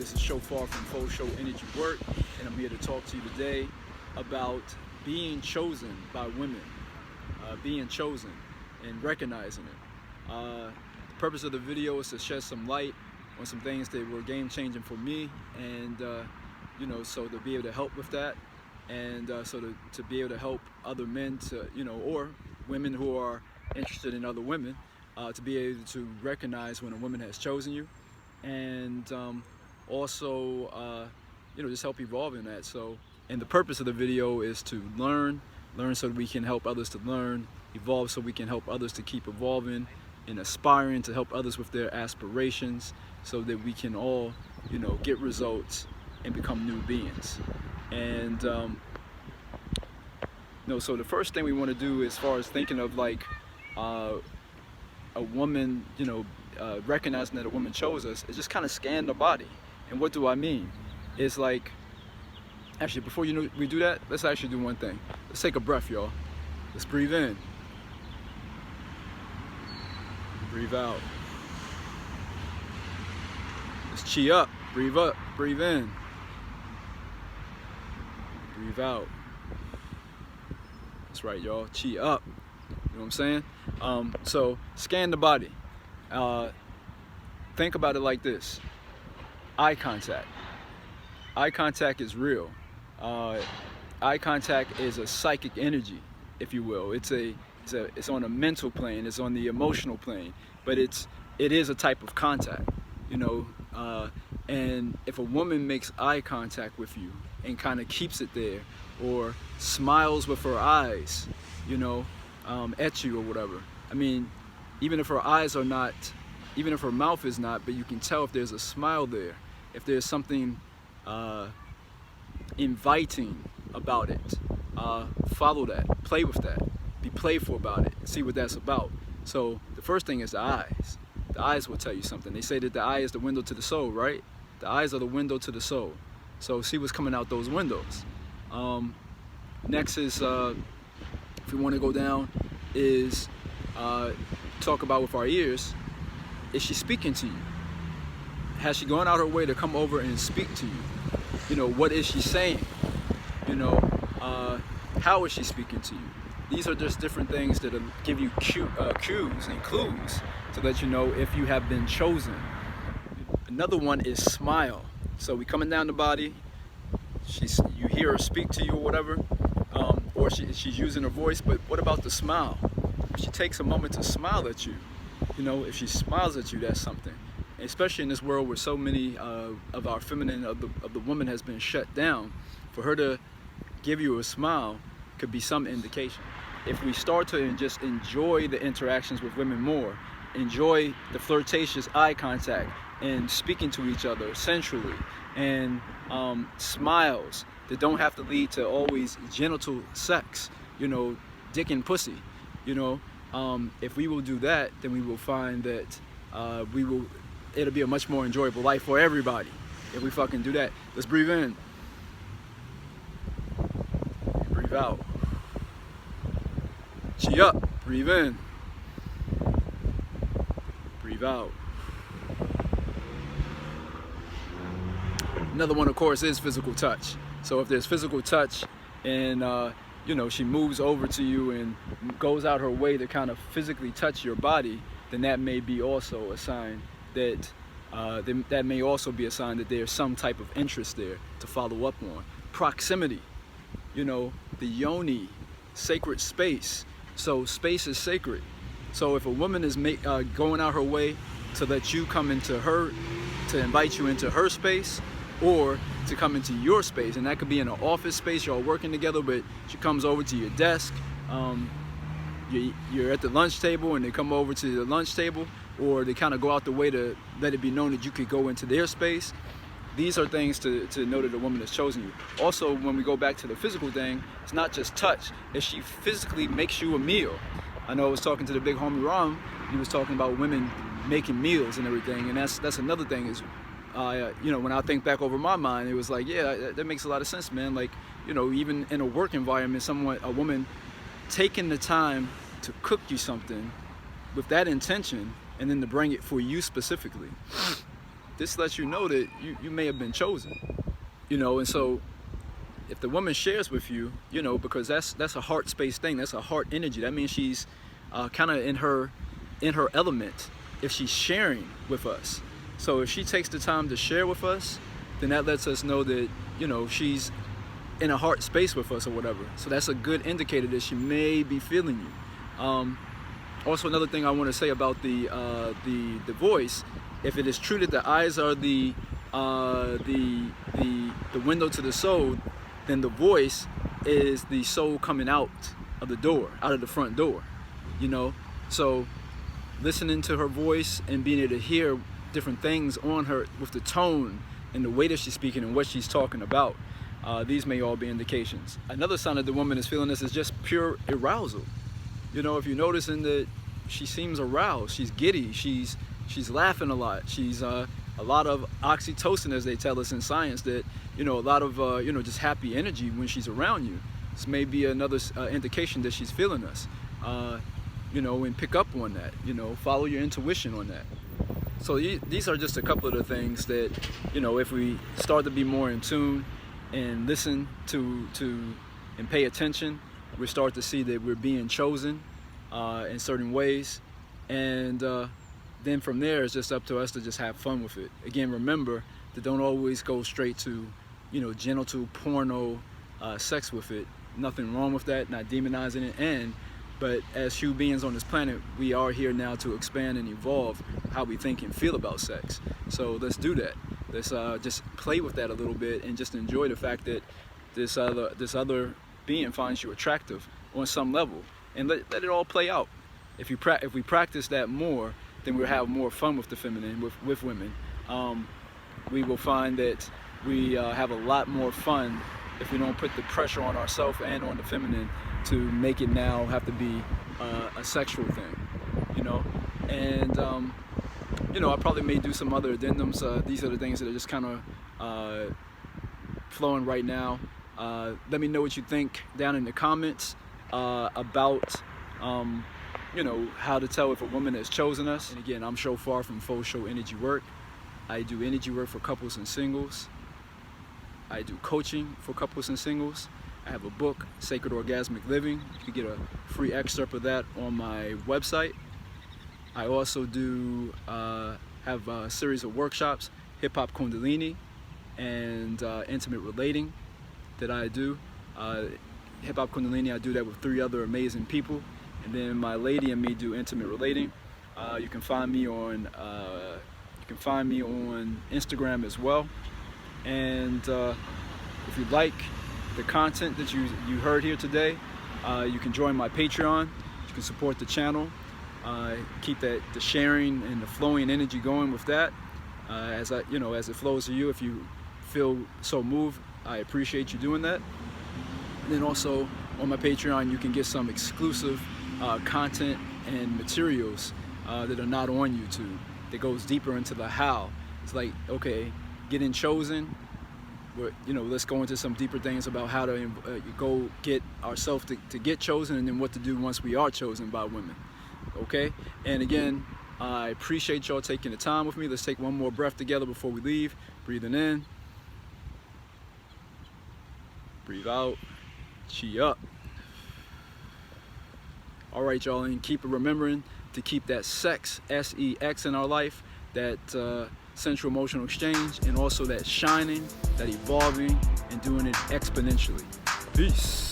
This is Shofar from Full Show Energy Work, and I'm here to talk to you today about being chosen by women, being chosen and recognizing it. The purpose of the video is to shed some light on some things that were game-changing for me, and so to be able to help with that, and so to be able to help other men to, or women who are interested in other women, to be able to recognize when a woman has chosen you, and also just help evolve in that. So, and the purpose of the video is to learn so that we can help others to learn, evolve so we can help others to keep evolving and aspiring, to help others with their aspirations, so that we can all get results and become new beings. And so the first thing we want to do, as far as thinking of like a woman, recognizing that a woman chose us, is just kind of scan the body. And what do I mean? It's like, actually, before we do that, let's actually do one thing. Let's take a breath, y'all. Let's breathe in. Breathe out. Let's chi up. Breathe up. Breathe in. Breathe out. That's right, y'all. Chi up. You know what I'm saying? So scan the body. Think about it like this. Eye contact. Eye contact is real. Eye contact is a psychic energy, if you will. It's on a mental plane. It's on the emotional plane. But it is a type of contact, and if a woman makes eye contact with you and kind of keeps it there, or smiles with her eyes, at you or whatever. I mean, even if her eyes are not, even if her mouth is not, but you can tell if there's a smile there, if there's something inviting about it. Follow that, play with that, be playful about it, see what that's about. So the first thing is the eyes. The eyes will tell you something. They say that the eye is the window to the soul, right? The eyes are the window to the soul. So see what's coming out those windows. Next is, if we want to go down, is talk about with our ears. Is she speaking to you? Has she gone out her way to come over and speak to you? What is she saying? How is she speaking to you? These are just different things that give you cues and clues so that you know if you have been chosen. Another one is smile. So we coming down the body. You hear her speak to you or whatever, or she's using her voice. But what about the smile? If she takes a moment to smile at you, if she smiles at you, that's something. Especially in this world where so many of our feminine of the woman has been shut down, for her to give you a smile could be some indication. If we start to just enjoy the interactions with women more, enjoy the flirtatious eye contact and speaking to each other sensually, and smiles that don't have to lead to always genital sex, dick and pussy, if we will do that, then we will find that it'll be a much more enjoyable life for everybody if we fucking do that. Let's breathe in. Breathe out. Chi up. Breathe in. Breathe out. Another one, of course, is physical touch. So if there's physical touch and she moves over to you and goes out her way to kind of physically touch your body, then that may be also a sign that that may also be a sign that there's some type of interest there to follow up on. Proximity, the yoni, sacred space. So space is sacred. So if a woman is going out her way to let you come into her, to invite you into her space, or to come into your space, and that could be in an office space, y'all working together, but she comes over to your desk, you're at the lunch table and they come over to the lunch table, or they kind of go out the way to let it be known that you could go into their space. These are things to know that a woman has chosen you. Also, when we go back to the physical thing, it's not just touch. If she physically makes you a meal. I know I was talking to the big homie Ram, he was talking about women making meals and everything, and that's another thing is, when I think back over my mind, it was like, yeah, that makes a lot of sense, man. Like, even in a work environment, a woman taking the time to cook you something with that intention, and then to bring it for you specifically. this lets you know that you may have been chosen, you know. And so if the woman shares with you, you know, because that's a heart space thing, that's a heart energy, that means she's kind of in her element if she's sharing with us. So if she takes the time to share with us, then that lets us know that, you know, she's in a heart space with us or whatever. So that's a good indicator that she may be feeling you. Also, another thing I want to say about the voice, if it is true that the eyes are the window to the soul, then the voice is the soul coming out of the door, out of the front door, you know. So listening to her voice and being able to hear different things on her with the tone and the way that she's speaking and what she's talking about, these may all be indications. Another sign that the woman is feeling this is just pure arousal. You know, if you're noticing that she seems aroused, she's giddy, she's laughing a lot, she's a lot of oxytocin, as they tell us in science, that, you know, a lot of you know, just happy energy when she's around you. This may be another indication that she's feeling us. You know, and pick up on that, you know, follow your intuition on that. So these are just a couple of the things that, you know, if we start to be more in tune and listen to and pay attention, we start to see that we're being chosen in certain ways. And then from there, it's just up to us to just have fun with it. Again, remember that don't always go straight to, you know, genital porno sex with it. Nothing wrong with that, not demonizing it. But as human beings on this planet, we are here now to expand and evolve how we think and feel about sex. So let's do that. Let's just play with that a little bit and just enjoy the fact that this other being finds you attractive on some level, and let it all play out. If we practice that more, then we'll have more fun with the feminine, with women. We will find that we have a lot more fun if we don't put the pressure on ourselves and on the feminine to make it now have to be a sexual thing, you know. And you know, I probably may do some other addendums. These are the things that are just kind of flowing right now. Let me know what you think down in the comments about you know, how to tell if a woman has chosen us. And again, I'm so far from full show energy work. I do energy work for couples and singles. I do coaching for couples and singles. I have a book, Sacred Orgasmic Living. You can get a free excerpt of that on my website. I also do have a series of workshops, Hip Hop Kundalini and Intimate Relating that I do. Hip Hop Kundalini, I do that with 3 other amazing people. And then my lady and me do Intimate Relating. You can find me on Instagram as well. And if you like the content that you heard here today, you can join my Patreon. You can support the channel, keep the sharing and the flowing energy going with that. As it flows to you, if you feel so moved, I appreciate you doing that. And then also on my Patreon, you can get some exclusive content and materials that are not on YouTube, that goes deeper into the how. It's like, okay, getting chosen, you know, let's go into some deeper things about how to go get ourselves to get chosen, and then what to do once we are chosen by women. Okay? And again, I appreciate y'all taking the time with me. Let's take one more breath together before we leave. Breathing in, breathe out, chi up. All right, y'all, and keep remembering to keep that sex, S-E-X, in our life, that sensual emotional exchange, and also that shining, that evolving, and doing it exponentially. Peace.